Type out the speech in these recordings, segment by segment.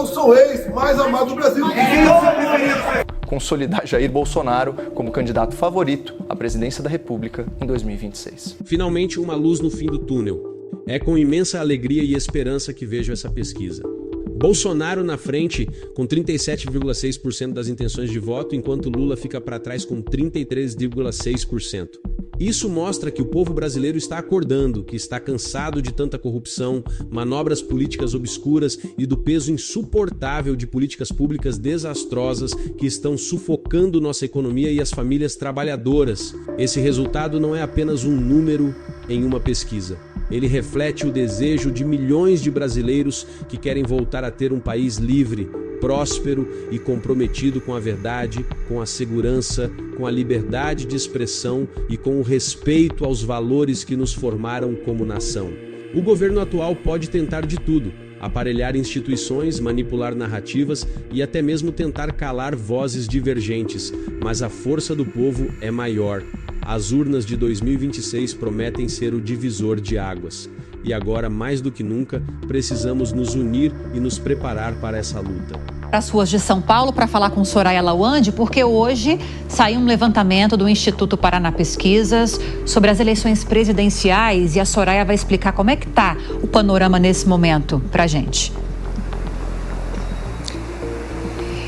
Eu sou o ex mais amado do Brasil. Consolidar Jair Bolsonaro como candidato favorito à presidência da República em 2026. Finalmente, uma luz no fim do túnel. É com imensa alegria e esperança que vejo essa pesquisa. Bolsonaro na frente com 37,6% das intenções de voto, enquanto Lula fica para trás com 33,6%. Isso mostra que o povo brasileiro está acordando, que está cansado de tanta corrupção, manobras políticas obscuras e do peso insuportável de políticas públicas desastrosas que estão sufocando nossa economia e as famílias trabalhadoras. Esse resultado não é apenas um número em uma pesquisa. Ele reflete o desejo de milhões de brasileiros que querem voltar a ter um país livre, próspero e comprometido com a verdade, com a segurança, com a liberdade de expressão e com o respeito aos valores que nos formaram como nação. O governo atual pode tentar de tudo: aparelhar instituições, manipular narrativas e até mesmo tentar calar vozes divergentes, mas a força do povo é maior. As urnas de 2026 prometem ser o divisor de águas. E agora, mais do que nunca, precisamos nos unir e nos preparar para essa luta. Para as ruas de São Paulo para falar com Soraya Lawande, porque hoje saiu um levantamento do Instituto Paraná Pesquisas sobre as eleições presidenciais e a Soraya vai explicar como é que está o panorama nesse momento para a gente.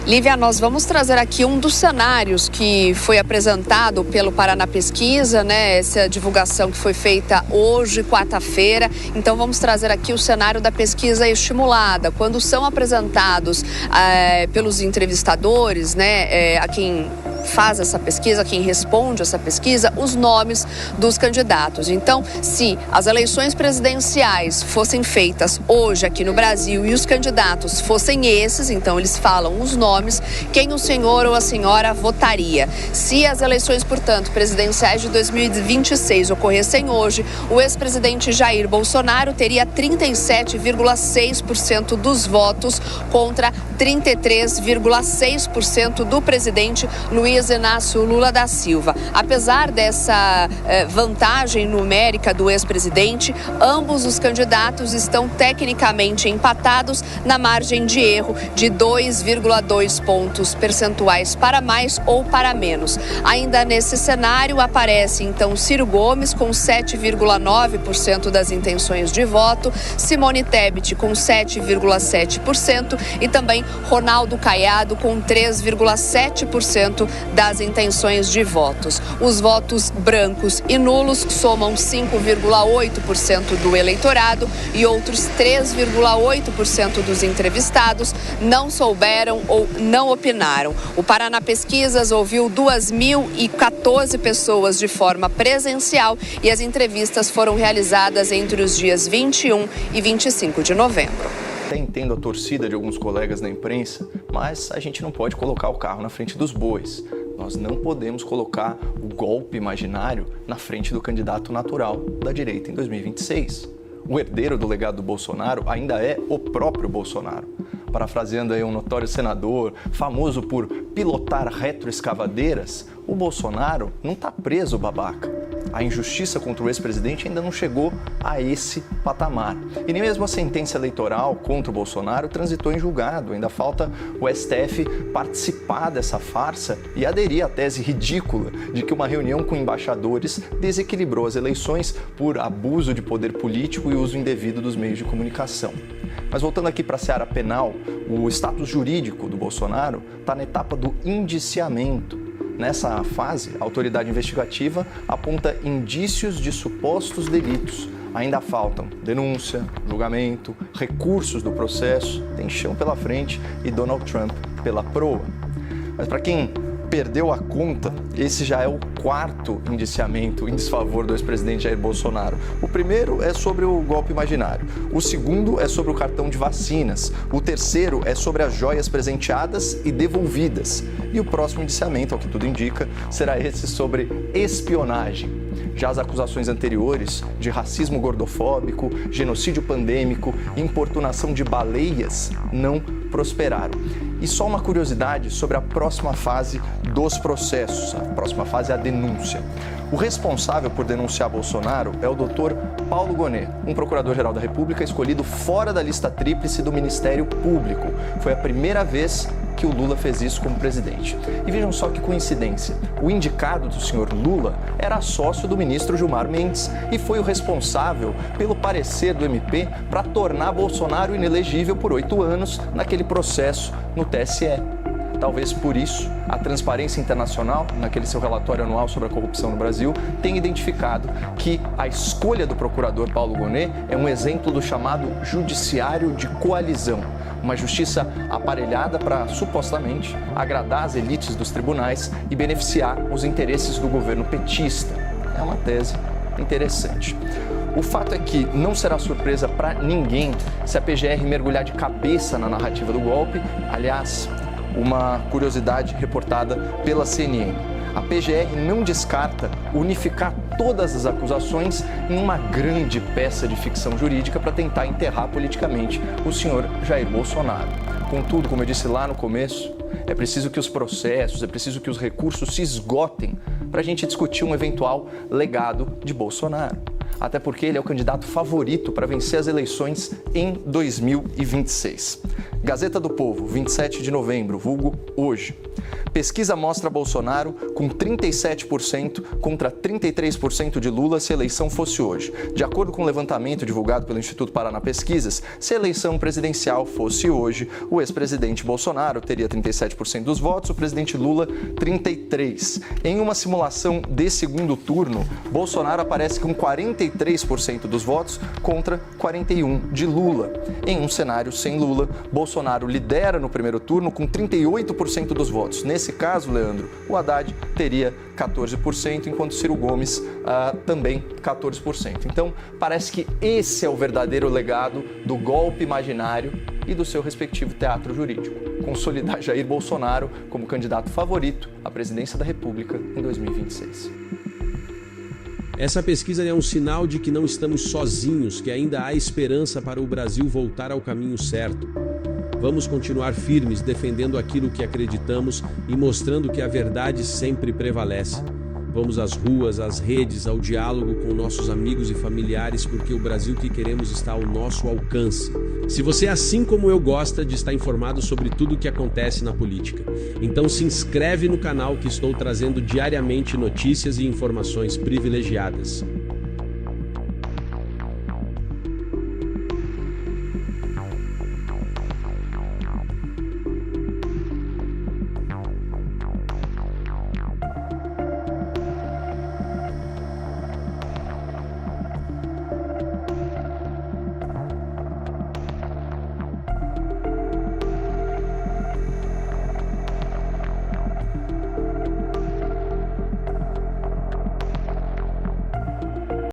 Lívia, nós vamos trazer aqui um dos cenários que foi apresentado pelo Paraná Pesquisa, né? Essa divulgação que foi feita hoje, quarta-feira. Então vamos trazer aqui o cenário da pesquisa estimulada. Quando são apresentados pelos entrevistadores, né? A quem faz essa pesquisa, quem responde essa pesquisa, os nomes dos candidatos. Então, se as eleições presidenciais fossem feitas hoje aqui no Brasil e os candidatos fossem esses, então eles falam os nomes, quem o senhor ou a senhora votaria. Se as eleições, portanto, presidenciais de 2026 ocorressem hoje, o ex-presidente Jair Bolsonaro teria 37,6% dos votos contra 33,6% do presidente Luiz Inácio Lula da Silva. Apesar dessa vantagem numérica do ex-presidente, ambos os candidatos estão tecnicamente empatados na margem de erro de 2,2 pontos percentuais para mais ou para menos. Ainda nesse cenário aparece então Ciro Gomes com 7,9% das intenções de voto, Simone Tebet com 7,7% e também Ronaldo Caiado com 3,7% das intenções de votos. Os votos brancos e nulos somam 5,8% do eleitorado e outros 3,8% dos entrevistados não souberam ou não opinaram. O Paraná Pesquisas ouviu 2.014 pessoas de forma presencial e as entrevistas foram realizadas entre os dias 21 e 25 de novembro. Até entendo a torcida de alguns colegas na imprensa, mas a gente não pode colocar o carro na frente dos bois. Nós não podemos colocar o golpe imaginário na frente do candidato natural da direita em 2026. O herdeiro do legado do Bolsonaro ainda é o próprio Bolsonaro. Parafraseando aí um notório senador, famoso por pilotar retroescavadeiras, o Bolsonaro não está preso, babaca. A injustiça contra o ex-presidente ainda não chegou a esse patamar. E nem mesmo a sentença eleitoral contra o Bolsonaro transitou em julgado. Ainda falta o STF participar dessa farsa e aderir à tese ridícula de que uma reunião com embaixadores desequilibrou as eleições por abuso de poder político e uso indevido dos meios de comunicação. Mas voltando aqui para a seara penal, o status jurídico do Bolsonaro está na etapa do indiciamento. Nessa fase, a autoridade investigativa aponta indícios de supostos delitos. Ainda faltam denúncia, julgamento, recursos do processo, tem chão pela frente e Donald Trump pela proa. Mas para quem perdeu a conta, esse já é o quarto indiciamento em desfavor do ex-presidente Jair Bolsonaro. O primeiro é sobre o golpe imaginário, o segundo é sobre o cartão de vacinas, o terceiro é sobre as joias presenteadas e devolvidas. E o próximo indiciamento, ao que tudo indica, será esse sobre espionagem. Já as acusações anteriores de racismo gordofóbico, genocídio pandêmico e importunação de baleias não prosperaram. E só uma curiosidade sobre a próxima fase dos processos. A próxima fase é a denúncia. denúncia. O responsável por denunciar Bolsonaro é o Dr. Paulo Gonet, um procurador-geral da República escolhido fora da lista tríplice do Ministério Público. Foi a primeira vez que o Lula fez isso como presidente. E vejam só que coincidência. O indicado do senhor Lula era sócio do ministro Gilmar Mendes e foi o responsável pelo parecer do MP para tornar Bolsonaro inelegível por 8 anos naquele processo no TSE. Talvez por isso, a Transparência Internacional, naquele seu relatório anual sobre a corrupção no Brasil, tem identificado que a escolha do procurador Paulo Gonet é um exemplo do chamado judiciário de coalizão. Uma justiça aparelhada para, supostamente, agradar as elites dos tribunais e beneficiar os interesses do governo petista. É uma tese interessante. O fato é que não será surpresa para ninguém se a PGR mergulhar de cabeça na narrativa do golpe. Aliás, uma curiosidade reportada pela CNN. A PGR não descarta unificar todas as acusações em uma grande peça de ficção jurídica para tentar enterrar politicamente o senhor Jair Bolsonaro. Contudo, como eu disse lá no começo, é preciso que os processos, é preciso que os recursos se esgotem para a gente discutir um eventual legado de Bolsonaro. Até porque ele é o candidato favorito para vencer as eleições em 2026. Gazeta do Povo, 27 de novembro, vulgo hoje. Pesquisa mostra Bolsonaro com 37% contra 33% de Lula se a eleição fosse hoje. De acordo com o levantamento divulgado pelo Instituto Paraná Pesquisas, se a eleição presidencial fosse hoje, o ex-presidente Bolsonaro teria 37% dos votos, o presidente Lula 33%. Em uma simulação de segundo turno, Bolsonaro aparece com 43% dos votos contra 41% de Lula. Em um cenário sem Lula, Bolsonaro lidera no primeiro turno com 38% dos votos. Nesse caso, Leandro, o Haddad teria 14%, enquanto Ciro Gomes também 14%. Então, parece que esse é o verdadeiro legado do golpe imaginário e do seu respectivo teatro jurídico. Consolidar Jair Bolsonaro como candidato favorito à presidência da República em 2026. Essa pesquisa é um sinal de que não estamos sozinhos, que ainda há esperança para o Brasil voltar ao caminho certo. Vamos continuar firmes, defendendo aquilo que acreditamos e mostrando que a verdade sempre prevalece. Vamos às ruas, às redes, ao diálogo com nossos amigos e familiares, porque o Brasil que queremos está ao nosso alcance. Se você, assim como eu, gosta de estar informado sobre tudo o que acontece na política, então se inscreve no canal que estou trazendo diariamente notícias e informações privilegiadas.